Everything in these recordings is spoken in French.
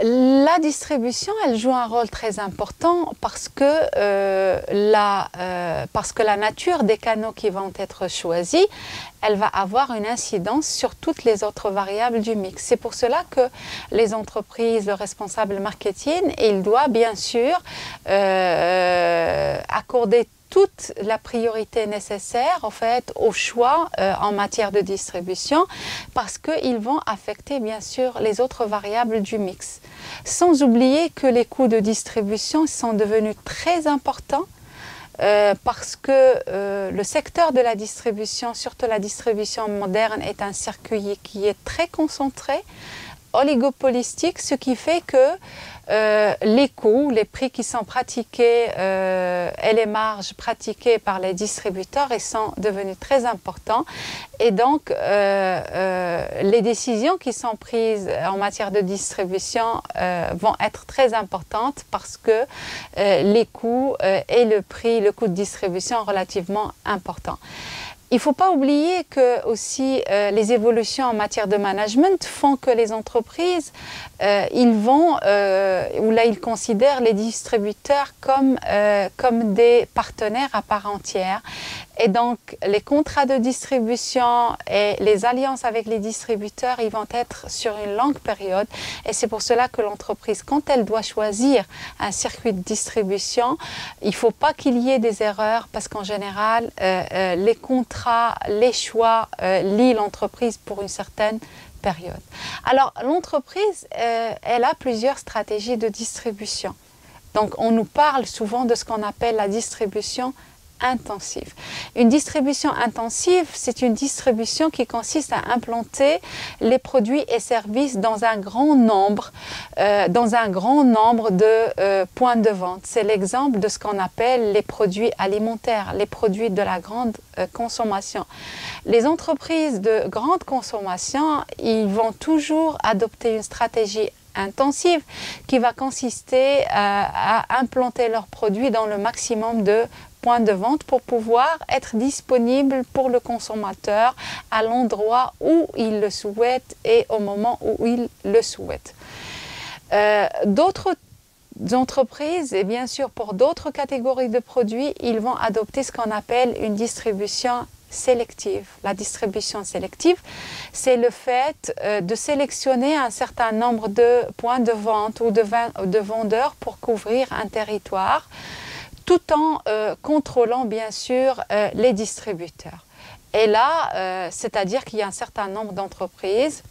La distribution, elle joue un rôle très important parce que la nature des canaux qui vont être choisis, elle va avoir une incidence sur toutes les autres variables du mix. C'est pour cela que les entreprises, le responsable marketing, il doit bien sûr accorder toute la priorité nécessaire en fait, au choix en matière de distribution parce qu'ils vont affecter bien sûr les autres variables du mix. Sans oublier que les coûts de distribution sont devenus très importants parce que le secteur de la distribution, surtout la distribution moderne, est un circuit qui est très concentré, oligopolistique, ce qui fait que les coûts, les prix qui sont pratiqués et les marges pratiquées par les distributeurs ils sont devenus très importants et donc les décisions qui sont prises en matière de distribution vont être très importantes parce que les coûts et le prix, le coût de distribution sont relativement importants. Il ne faut pas oublier que aussi les évolutions en matière de management font que les entreprises, ils considèrent les distributeurs comme des partenaires à part entière. Et donc, les contrats de distribution et les alliances avec les distributeurs, ils vont être sur une longue période. Et c'est pour cela que l'entreprise, quand elle doit choisir un circuit de distribution, il ne faut pas qu'il y ait des erreurs parce qu'en général, les contrats, les choix lient l'entreprise pour une certaine période. Alors, l'entreprise, elle a plusieurs stratégies de distribution. Donc, on nous parle souvent de ce qu'on appelle la distribution intensive. Une distribution intensive, c'est une distribution qui consiste à implanter les produits et services dans un grand nombre de points de vente. C'est l'exemple de ce qu'on appelle les produits alimentaires, les produits de la grande consommation. Les entreprises de grande consommation, ils vont toujours adopter une stratégie intensive qui va consister à implanter leurs produits dans le maximum de points de vente pour pouvoir être disponible pour le consommateur à l'endroit où il le souhaite et au moment où il le souhaite. D'autres entreprises, et bien sûr pour d'autres catégories de produits, ils vont adopter ce qu'on appelle une distribution sélective. La distribution sélective, c'est le fait de sélectionner un certain nombre de points de vente ou de vendeurs pour couvrir un territoire, tout en contrôlant bien sûr les distributeurs. Et là, c'est-à-dire qu'il y a un certain nombre d'entreprises,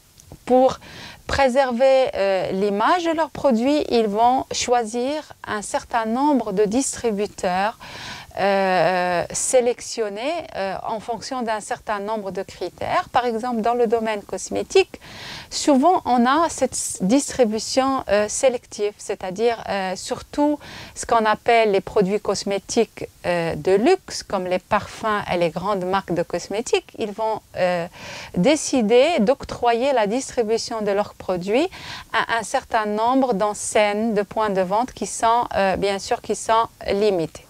pour préserver l'image de leurs produits, ils vont choisir un certain nombre de distributeurs sélectionnés en fonction d'un certain nombre de critères. Par exemple, dans le domaine cosmétique, souvent on a cette distribution sélective, c'est-à-dire surtout ce qu'on appelle les produits cosmétiques de luxe, comme les parfums et les grandes marques de cosmétiques. Ils vont décider d'octroyer la distribution de leurs produits à un certain nombre d'enseignes, de points de vente qui sont bien sûr limités.